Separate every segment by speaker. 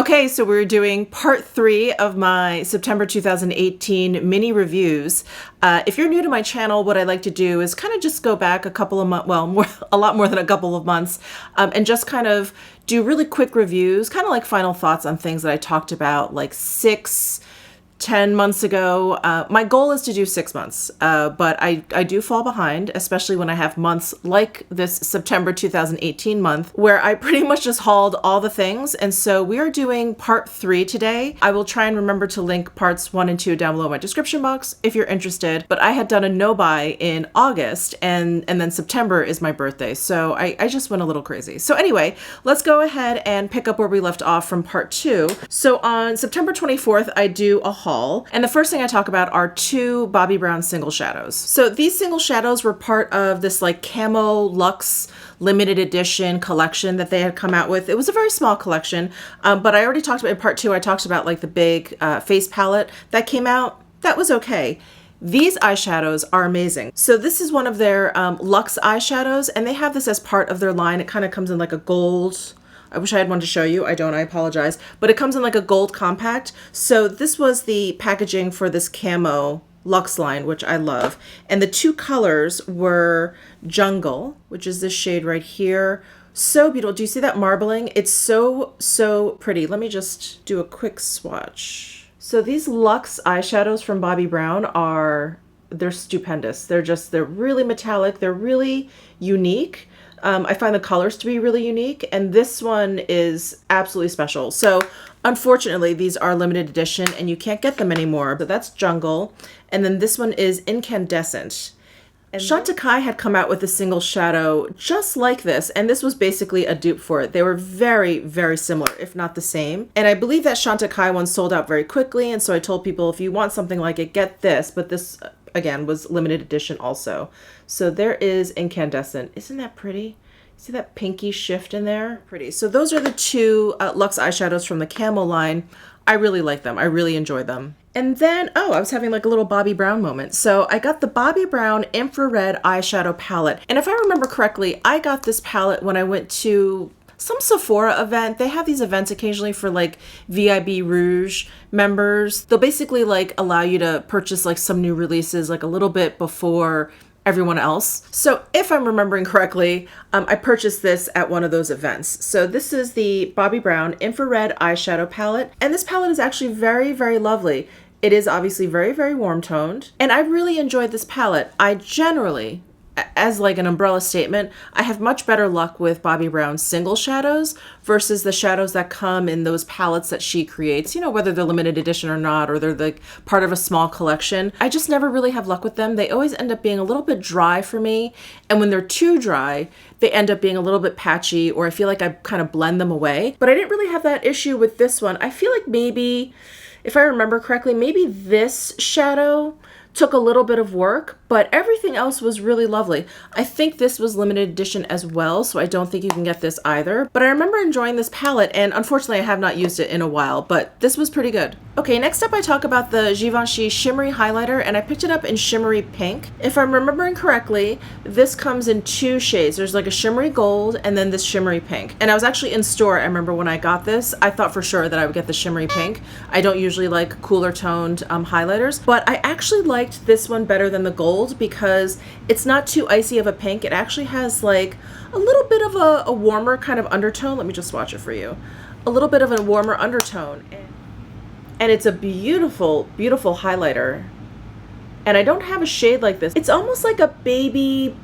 Speaker 1: Okay, so we're doing part 3 of my September 2018 mini reviews. If you're new to my channel, what I like to do is kind of just go back a couple of months, well, a lot more than a couple of months, and just kind of do really quick reviews, kind of like final thoughts on things that I talked about like 10 months ago. My goal is to do 6 months, but I do fall behind, especially when I have months like this September 2018 month, where I pretty much just hauled all the things. And so we are doing part 3 today. I will try and remember to link parts 1 and 2 down below in my description box if you're interested. But I had done a no-buy in August, and then September is my birthday. So I just went a little crazy. So anyway, let's go ahead and pick up where we left off from part 2. So on September 24th, I do a haul. And the first thing I talk about are 2 Bobbi Brown single shadows. So these single shadows were part of this like Camo Luxe limited edition collection that they had come out with. It was a very small collection, but I already talked about in part 2, I talked about like the big face palette that came out. That was okay. These eyeshadows are amazing. So this is one of their Luxe eyeshadows, and they have this as part of their line. It kind of comes in like a gold. I wish I had one to show you. I don't, I apologize. But it comes in like a gold compact. So this was the packaging for this Camo Luxe line, which I love. And the 2 colors were Jungle, which is this shade right here. So beautiful. Do you see that marbling? It's so pretty. Let me just do a quick swatch. So these Luxe eyeshadows from Bobbi Brown they're stupendous. They're really metallic. They're really unique. I find the colors to be really unique, and this one is absolutely special. So unfortunately, these are limited edition and you can't get them anymore. So that's Jungle, and then this one is Incandescent. And Decay had come out with a single shadow just like this, and this was basically a dupe for it. They were very, very similar, if not the same. And I believe that Decay one sold out very quickly, and so I told people, if you want something like it, get this. But this, again, was limited edition also. So there is Incandescent. Isn't that pretty? See that pinky shift in there? Pretty. So those are the 2 Luxe eyeshadows from the Camo line. I really like them. I really enjoy them. And then, oh, I was having like a little Bobbi Brown moment. So I got the Bobbi Brown Infra-Red eyeshadow palette. And if I remember correctly, I got this palette when I went to some Sephora event. They have these events occasionally for like VIB Rouge members. They'll basically like allow you to purchase like some new releases like a little bit before everyone else. So if I'm remembering correctly, I purchased this at one of those events. So this is the Bobbi Brown Infra-Red eyeshadow palette. And this palette is actually very, very lovely. It is obviously very, very warm toned. And I really enjoyed this palette. I generally, as like an umbrella statement, I have much better luck with Bobbi Brown's single shadows versus the shadows that come in those palettes that she creates, you know, whether they're limited edition or not, or they're like part of a small collection. I just never really have luck with them. They always end up being a little bit dry for me. And when they're too dry, they end up being a little bit patchy, or I feel like I kind of blend them away. But I didn't really have that issue with this one. I feel like maybe, if I remember correctly, maybe this shadow took a little bit of work, but everything else was really lovely. I think this was limited edition as well, so I don't think you can get this either. But I remember enjoying this palette, and unfortunately I have not used it in a while, but this was pretty good. Okay, next up I talk about the Givenchy Shimmery Highlighter, and I picked it up in Shimmery Pink. If I'm remembering correctly, this comes in 2 shades. There's like a shimmery gold and then this shimmery pink. And I was actually in store, I remember when I got this, I thought for sure that I would get the shimmery pink. I don't usually like cooler toned highlighters, but I actually liked this one better than the gold because it's not too icy of a pink. It actually has like a little bit of a warmer kind of undertone. Let me just swatch it for you. A little bit of a warmer undertone. And it's a beautiful, beautiful highlighter. And I don't have a shade like this. It's almost like a baby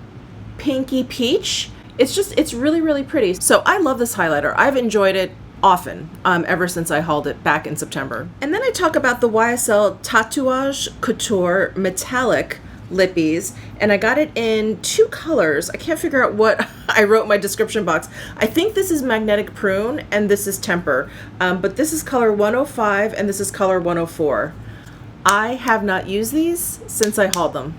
Speaker 1: pinky peach. It's really, really pretty. So I love this highlighter. I've enjoyed it often ever since I hauled it back in September. And then I talk about the YSL Tatouage Couture Metallic Lippies, and I got it in 2 colors. I can't figure out what I wrote in my description box. I think this is Magnetic Prune and this is Temper, but this is color 105 and this is color 104. I have not used these since I hauled them.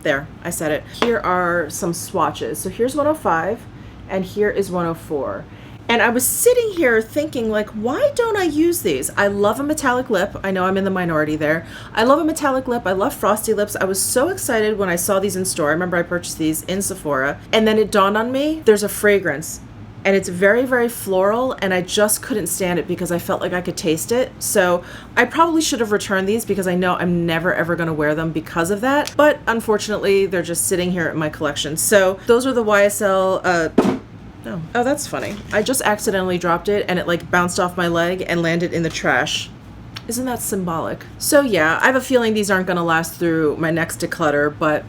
Speaker 1: There, I said it. Here are some swatches. So here's 105 and here is 104. And I was sitting here thinking, like, why don't I use these? I love a metallic lip. I know I'm in the minority there. I love a metallic lip. I love frosty lips. I was so excited when I saw these in store. I remember I purchased these in Sephora. And then it dawned on me, there's a fragrance and it's very, very floral, and I just couldn't stand it because I felt like I could taste it. So I probably should have returned these because I know I'm never ever going to wear them because of that. But unfortunately, they're just sitting here in my collection. So those are the YSL, oh, that's funny. I just accidentally dropped it and it like bounced off my leg and landed in the trash. Isn't that symbolic? So yeah, I have a feeling these aren't going to last through my next declutter, but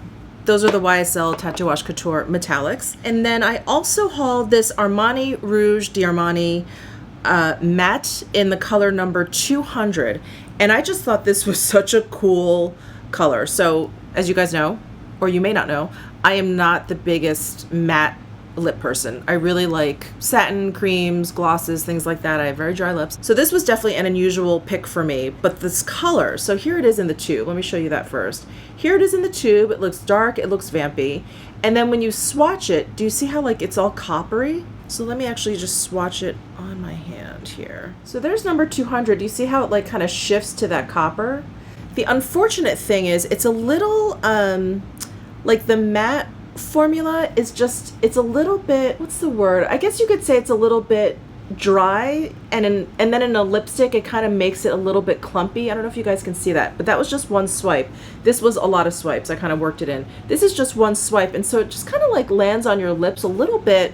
Speaker 1: those are the YSL Tatouage Couture Metallics. And then I also hauled this Armani Rouge d'Armani matte in the color number 200. And I just thought this was such a cool color. So as you guys know, or you may not know, I am not the biggest matte lip person. I really like satin, creams, glosses, things like that. I have very dry lips. So this was definitely an unusual pick for me, but this color, so here it is in the tube. Let me show you that first. Here it is in the tube. It looks dark, it looks vampy. And then when you swatch it, do you see how like it's all coppery? So let me actually just swatch it on my hand here. So there's number 200. Do you see how it like kind of shifts to that copper? The unfortunate thing is it's a little, like the matte formula is just, it's a little bit, what's the word? I guess you could say it's a little bit dry, and then in a lipstick it kind of makes it a little bit clumpy. I don't know if you guys can see that, but that was just one swipe. This was a lot of swipes. I kind of worked it in. This is just one swipe, and so it just kind of like lands on your lips a little bit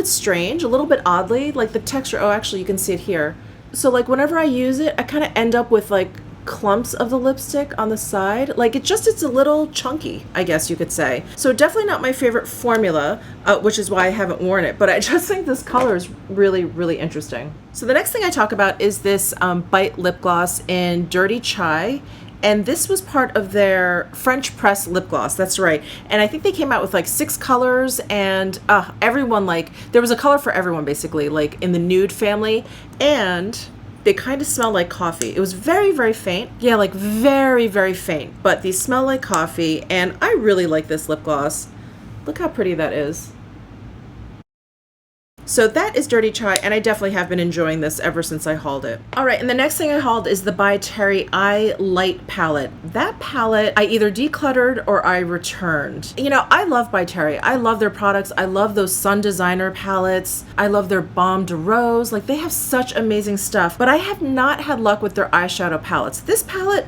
Speaker 1: strange, a little bit oddly, like the texture. Oh, actually you can see it here. So like whenever I use it, I kind of end up with like clumps of the lipstick on the side. Like it's a little chunky, I guess you could say. So definitely not my favorite formula, which is why I haven't worn it, but I just think this color is really, really interesting. So the next thing I talk about is this Bite lip gloss in Dirty Chai. And this was part of their French press lip gloss. That's right. And I think they came out with like 6 colors, and everyone, like, there was a color for everyone basically, like in the nude family. And they kind of smell like coffee. It was very, very faint. Yeah, like very, very faint. But these smell like coffee, and I really like this lip gloss. Look how pretty that is. So that is Dirty Chai, and I definitely have been enjoying this ever since I hauled it. All right, and the next thing I hauled is the By Terry Eye Light palette. That palette I either decluttered or I returned. You know, I love By Terry. I love their products. I love those Sun Designer palettes. I love their Baume de Rose. Like, they have such amazing stuff, but I have not had luck with their eyeshadow palettes. This palette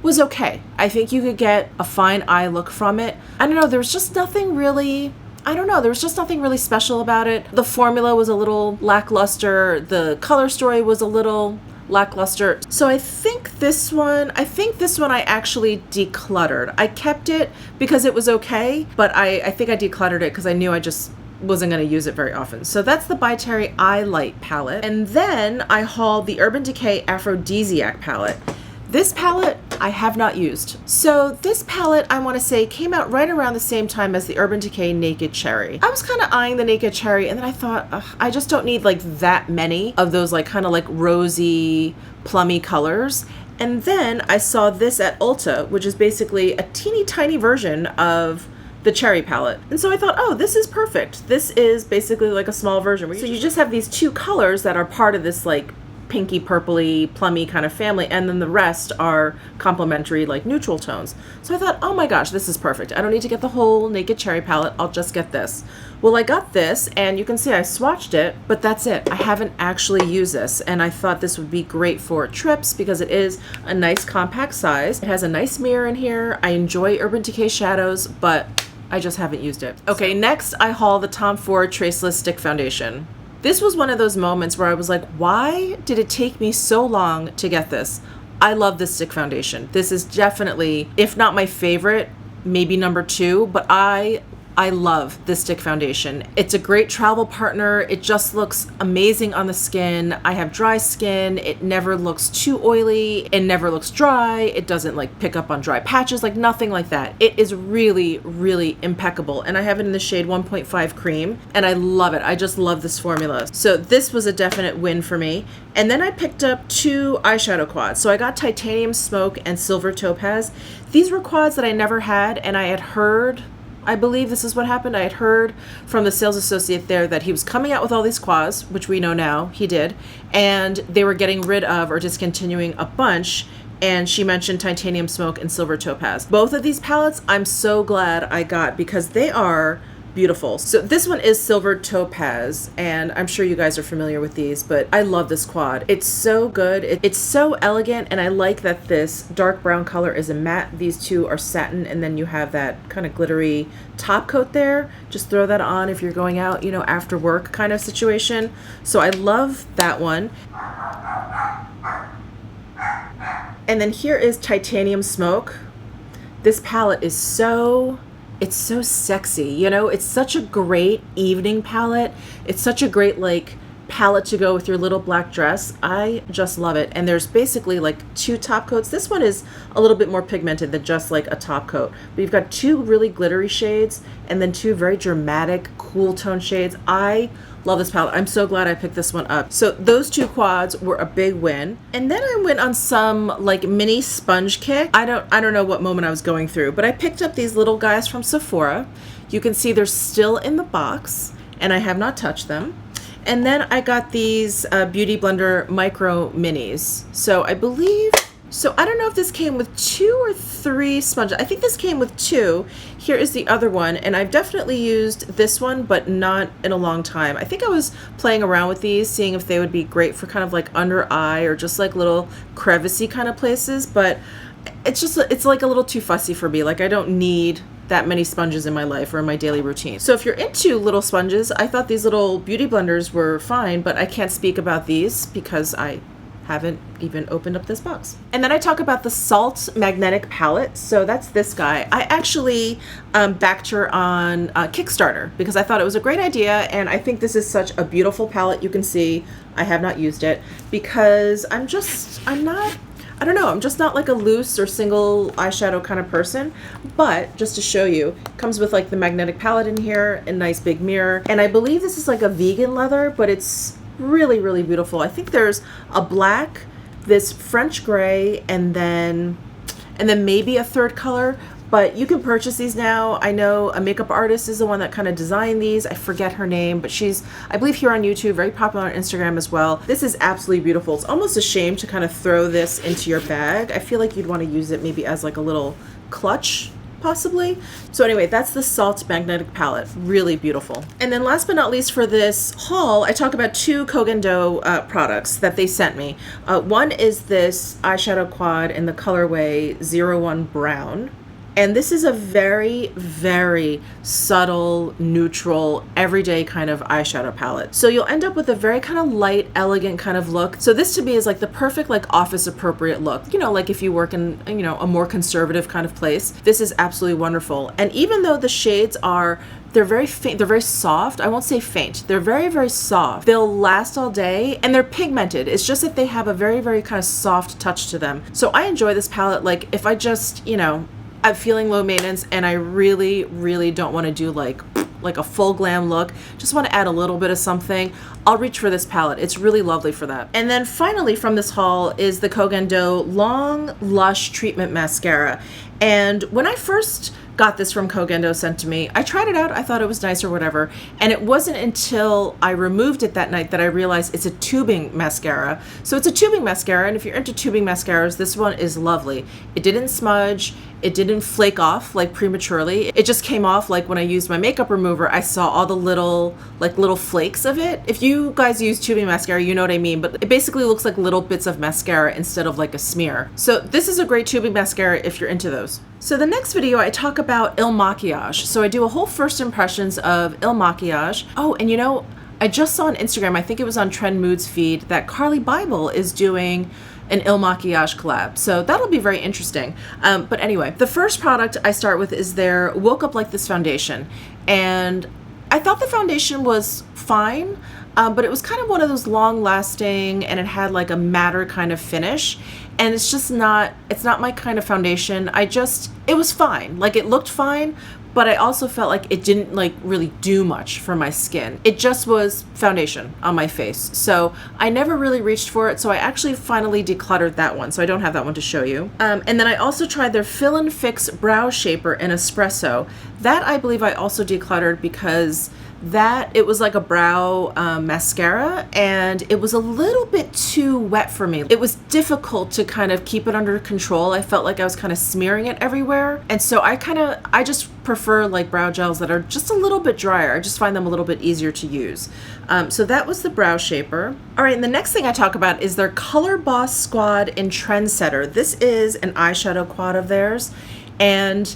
Speaker 1: was okay. I think you could get a fine eye look from it. I don't know, there was just nothing really, there was just nothing really special about it. The formula was a little lackluster. The color story was a little lackluster. So I think this one I actually decluttered. I kept it because it was okay, but I think I decluttered it because I knew I just wasn't going to use it very often. So that's the By Terry Eye Light palette. And then I hauled the Urban Decay Aphrodisiac palette. This palette I have not used. So this palette, I want to say, came out right around the same time as the Urban Decay Naked Cherry. I was kind of eyeing the Naked Cherry, and then I thought, I just don't need like that many of those like kind of like rosy, plummy colors. And then I saw this at Ulta, which is basically a teeny tiny version of the cherry palette. And so I thought, oh, this is perfect. This is basically like a small version. So you just have these 2 colors that are part of this like pinky purpley plummy kind of family, and then the rest are complementary like neutral tones. So I thought, oh my gosh, this is perfect. I don't need to get the whole Naked Cherry palette. I'll just get this. Well, I got this, and you can see I swatched it, but that's it. I haven't actually used this, and I thought this would be great for trips because it is a nice compact size. It has a nice mirror in here. I enjoy Urban Decay shadows, but I just haven't used it. Okay, next I haul the Tom Ford Traceless Stick Foundation. This was one of those moments where I was like, why did it take me so long to get this? I love this stick foundation. This is definitely, if not my favorite, maybe number 2, but I love this stick foundation. It's a great travel partner. It just looks amazing on the skin. I have dry skin. It never looks too oily. It never looks dry. It doesn't like pick up on dry patches, like nothing like that. It is really, really impeccable. And I have it in the shade 1.5 cream, and I love it. I just love this formula. So this was a definite win for me. And then I picked up 2 eyeshadow quads. So I got Titanium Smoke and Silver Topaz. These were quads that I never had, and I had heard, I believe this is what happened. I had heard from the sales associate there that he was coming out with all these quads, which we know now he did, and they were getting rid of or discontinuing a bunch, and she mentioned Titanium Smoke and Silver Topaz. Both of these palettes I'm so glad I got because they are beautiful. So this one is Silver Topaz, and I'm sure you guys are familiar with these, but I love this quad. It's so good. It's so elegant, and I like that this dark brown color is a matte. These two are satin, and then you have that kind of glittery top coat there. Just throw that on if you're going out, you know, after work kind of situation. So I love that one. And then here is Titanium Smoke. This palette is it's so sexy, you know? It's such a great evening palette. It's such a great like palette to go with your little black dress. I just love it. And there's basically like two top coats. This one is a little bit more pigmented than just like a top coat. But you've got two really glittery shades and then two very dramatic, cool tone shades. I love this palette. I'm so glad I picked this one up. So those two quads were a big win. And then I went on some like mini sponge kick. I don't know what moment I was going through, but I picked up these little guys from Sephora. You can see they're still in the box and I have not touched them. And then I got these Beauty Blender Micro Minis. So I don't know if this came with 2 or 3 sponges. I think this came with 2. Here is the other one, and I've definitely used this one, but not in a long time. I think I was playing around with these, seeing if they would be great for kind of like under eye or just like little crevicey kind of places, but it's like a little too fussy for me. Like I don't need that many sponges in my life or in my daily routine. So if you're into little sponges, I thought these little beauty blenders were fine, but I can't speak about these because I haven't even opened up this box. And then I talk about the Salt Magnetic Palette. So that's this guy. I actually backed her on Kickstarter because I thought it was a great idea, and I think this is such a beautiful palette. You can see I have not used it because I'm just not like a loose or single eyeshadow kind of person. But just to show you, it comes with like the magnetic palette in here, a nice big mirror, and I believe this is like a vegan leather, but it's really, really beautiful. I think there's a black, this French gray, and then maybe a third color. But you can purchase these now. I know a makeup artist is the one that kind of designed these. I forget her name, but she's, I believe, here on YouTube, very popular on Instagram as well. This is absolutely beautiful. It's almost a shame to kind of throw this into your bag. I feel like you'd want to use it maybe as like a little clutch, possibly. So anyway, that's the Salt Magnetic Palette. Really beautiful. And then last but not least for this haul, I talk about 2 Kogan Do products that they sent me. One is this eyeshadow quad in the colorway 01 Brown. And this is a very, very subtle, neutral, everyday kind of eyeshadow palette. So you'll end up with a very kind of light, elegant kind of look. So this to me is like the perfect like office appropriate look. You know, like if you work in, you know, a more conservative kind of place, this is absolutely wonderful. And even though the shades they're very faint, they're very soft. I won't say faint. They're very, very soft. They'll last all day and they're pigmented. It's just that they have a very, very kind of soft touch to them. So I enjoy this palette. Like if I just, you know, I'm feeling low maintenance and I really, really don't want to do like a full glam look, just want to add a little bit of something, I'll reach for this palette. It's really lovely for that. And then finally from this haul is the Kogan Do Long Lush Treatment Mascara. And when I first got this from Kogan Do sent to me, I tried it out, I thought it was nice or whatever, and it wasn't until I removed it that night that I realized it's a tubing mascara. So it's a tubing mascara, and if you're into tubing mascaras, this one is lovely. It didn't smudge, it didn't flake off like prematurely. It just came off like when I used my makeup remover, I saw all the little flakes of it. If you guys use tubing mascara, you know what I mean, but it basically looks like little bits of mascara instead of like a smear. So this is a great tubing mascara if you're into those. So the next video I talk about Il Makiage. So I do a whole first impressions of Il Makiage. Oh, and you know, I just saw on Instagram, I think it was on Trend Moods feed, that Carly Bible is doing an Il Makiage collab. So that'll be very interesting. But anyway, the first product I start with is their Woke Up Like This foundation. And I thought the foundation was fine, but it was kind of one of those long lasting and it had like a matter kind of finish. And it's just not, it's not my kind of foundation. It was fine. Like it looked fine, but I also felt like it didn't like really do much for my skin. It just was foundation on my face. So I never really reached for it. So I actually finally decluttered that one. So I don't have that one to show you. And then I also tried their Fill and Fix Brow Shaper in Espresso. That I believe I also decluttered because That, it was like a brow mascara, and it was a little bit too wet for me. It was difficult to kind of keep it under control. I felt like I was kind of smearing it everywhere. And so I just prefer like brow gels that are just a little bit drier. I just find them a little bit easier to use. So that was the brow shaper. All right, and the next thing I talk about is their Color Boss Squad in Trendsetter. This is an eyeshadow quad of theirs, and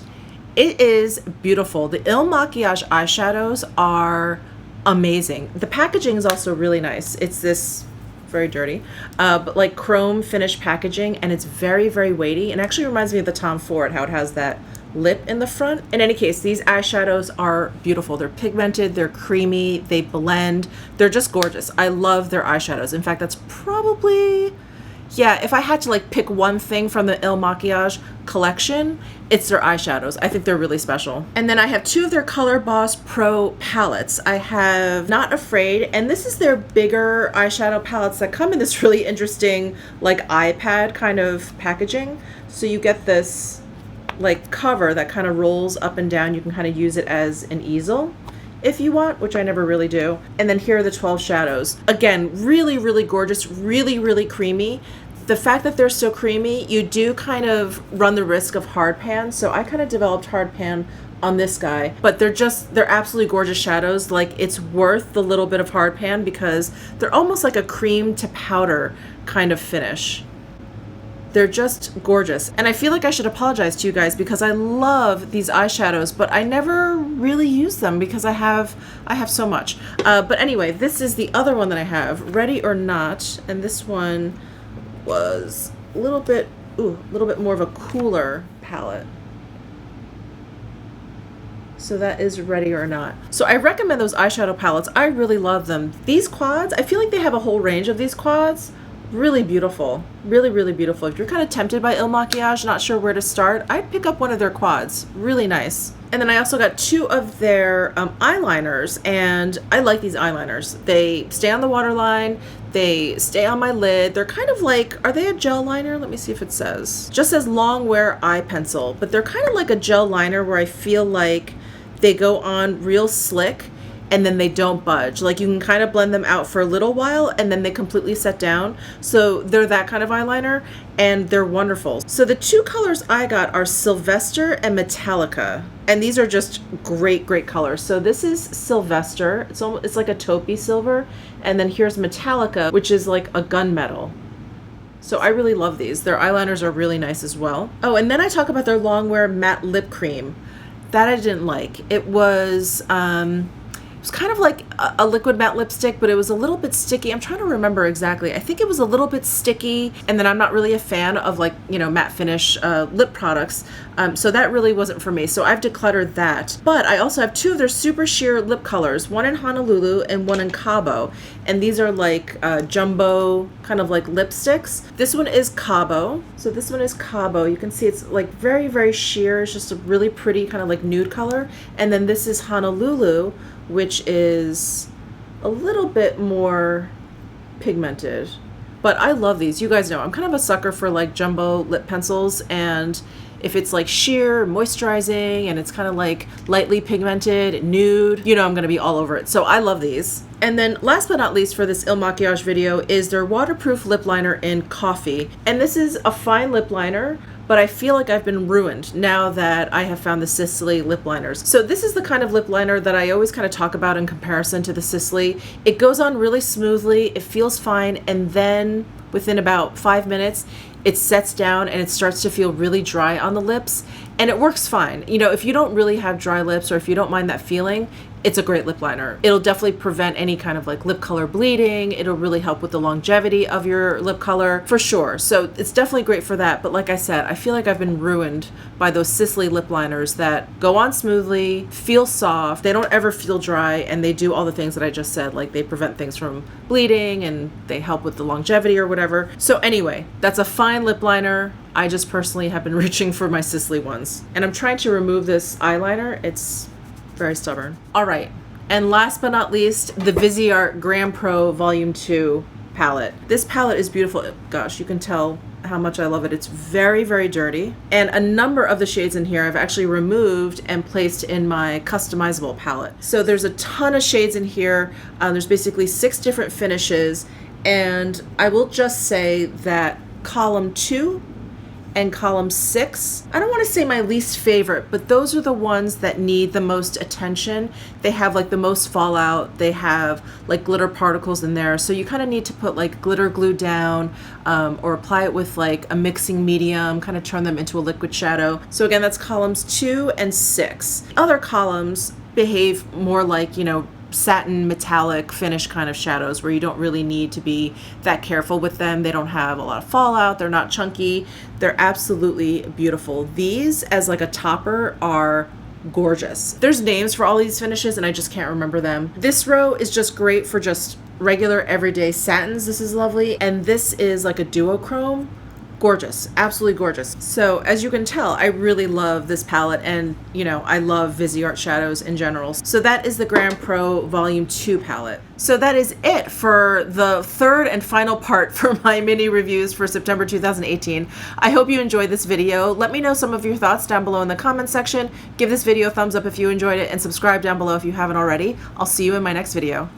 Speaker 1: it is beautiful. The Il Makiage eyeshadows are amazing. The packaging is also really nice. It's this very dirty, but like chrome finish packaging, and it's very, very weighty, and actually reminds me of the Tom Ford, how it has that lip in the front. In any case, these eyeshadows are beautiful. They're pigmented, they're creamy, they blend, they're just gorgeous. I love their eyeshadows. In fact, that's probably, yeah, if I had to like pick one thing from the Il Makiage collection, it's their eyeshadows. I think they're really special. And then I have two of their Color Boss Pro palettes. I have Not Afraid, and this is their bigger eyeshadow palettes that come in this really interesting like iPad kind of packaging. So you get this like cover that kind of rolls up and down. You can kind of use it as an easel if you want, which I never really do. And then here are the 12 shadows. Again, really, really gorgeous, really, really creamy. The fact that they're so creamy, you do kind of run the risk of hard pan. So I kind of developed hard pan on this guy, but they're absolutely gorgeous shadows. Like, it's worth the little bit of hard pan because they're almost like a cream to powder kind of finish. They're just gorgeous. And I feel like I should apologize to you guys because I love these eyeshadows, but I never really use them because I have so much. But anyway, this is the other one that I have, Ready or Not. And this one was a little bit more of a cooler palette. So that is Ready or Not. So I recommend those eyeshadow palettes. I really love them. These quads, I feel like they have a whole range of these quads. Really beautiful, really, really beautiful. If you're kind of tempted by Il Makiage, not sure where to start, I'd pick up one of their quads. Really nice. And then I also got two of their eyeliners, and I like these eyeliners. They stay on the waterline, they stay on my lid. They're kind of like, are they a gel liner? Let me see if it says. Just says long wear eye pencil, but they're kind of like a gel liner where I feel like they go on real slick and then they don't budge. Like, you can kind of blend them out for a little while and then they completely set down. So they're that kind of eyeliner and they're wonderful. So the two colors I got are Silvestri and Metallica. And these are just great, great colors. So this is Silvestri. It's like a taupey silver. And then here's Metallica, which is like a gunmetal. So I really love these. Their eyeliners are really nice as well. Oh, and then I talk about their Longwear matte lip cream. That I didn't like. It was kind of like a liquid matte lipstick, but it was a little bit sticky. I'm trying to remember exactly. I think it was a little bit sticky, and then I'm not really a fan of, like, you know, matte finish lip products. So that really wasn't for me. So I've decluttered that. But I also have two of their super sheer lip colors, one in Honolulu and one in Cabo. And these are like jumbo kind of like lipsticks. This one is Cabo. So this one is Cabo. You can see it's like very, very sheer. It's just a really pretty kind of like nude color. And then this is Honolulu, which is a little bit more pigmented. But I love these. You guys know I'm kind of a sucker for like jumbo lip pencils, and if it's like sheer, moisturizing, and it's kind of like lightly pigmented, nude, you know I'm gonna be all over it. So I love these. And then last but not least for this Il Makiage video is their waterproof lip liner in Coffee. And this is a fine lip liner, but I feel like I've been ruined now that I have found the Sisley lip liners. So this is the kind of lip liner that I always kind of talk about in comparison to the Sisley. It goes on really smoothly, it feels fine, and then within about 5 minutes, it sets down and it starts to feel really dry on the lips, and it works fine. You know, if you don't really have dry lips or if you don't mind that feeling, it's a great lip liner. It'll definitely prevent any kind of like lip color bleeding. It'll really help with the longevity of your lip color for sure. So it's definitely great for that. But like I said, I feel like I've been ruined by those Sisley lip liners that go on smoothly, feel soft, they don't ever feel dry, and they do all the things that I just said, like they prevent things from bleeding and they help with the longevity or whatever. So anyway, that's a fine lip liner. I just personally have been reaching for my Sisley ones. And I'm trying to remove this eyeliner. It's very stubborn. All right, and last but not least, the Viseart Grande Pro Volume 2 palette. This palette is beautiful. Gosh, you can tell how much I love it. It's very, very dirty. And a number of the shades in here I've actually removed and placed in my customizable palette. So there's a ton of shades in here. There's basically 6 different finishes. And I will just say that column 2 and column 6, I don't want to say my least favorite, but those are the ones that need the most attention. They have like the most fallout. They have like glitter particles in there. So you kind of need to put like glitter glue down or apply it with like a mixing medium, kind of turn them into a liquid shadow. So again, that's columns 2 and 6. Other columns behave more like, you know, satin metallic finish kind of shadows where you don't really need to be that careful with them. They don't have a lot of fallout. They're not chunky. They're absolutely beautiful. These as like a topper are gorgeous. There's names for all these finishes and I just can't remember them. This row is just great for just regular everyday satins. This is lovely. And this is like a duochrome. Gorgeous, absolutely gorgeous. So as you can tell, I really love this palette and, you know, I love Viseart shadows in general. So that is the Grande Pro Volume 2 palette. So that is it for the third and final part for my mini reviews for September 2018. I hope you enjoyed this video. Let me know some of your thoughts down below in the comment section. Give this video a thumbs up if you enjoyed it and subscribe down below if you haven't already. I'll see you in my next video.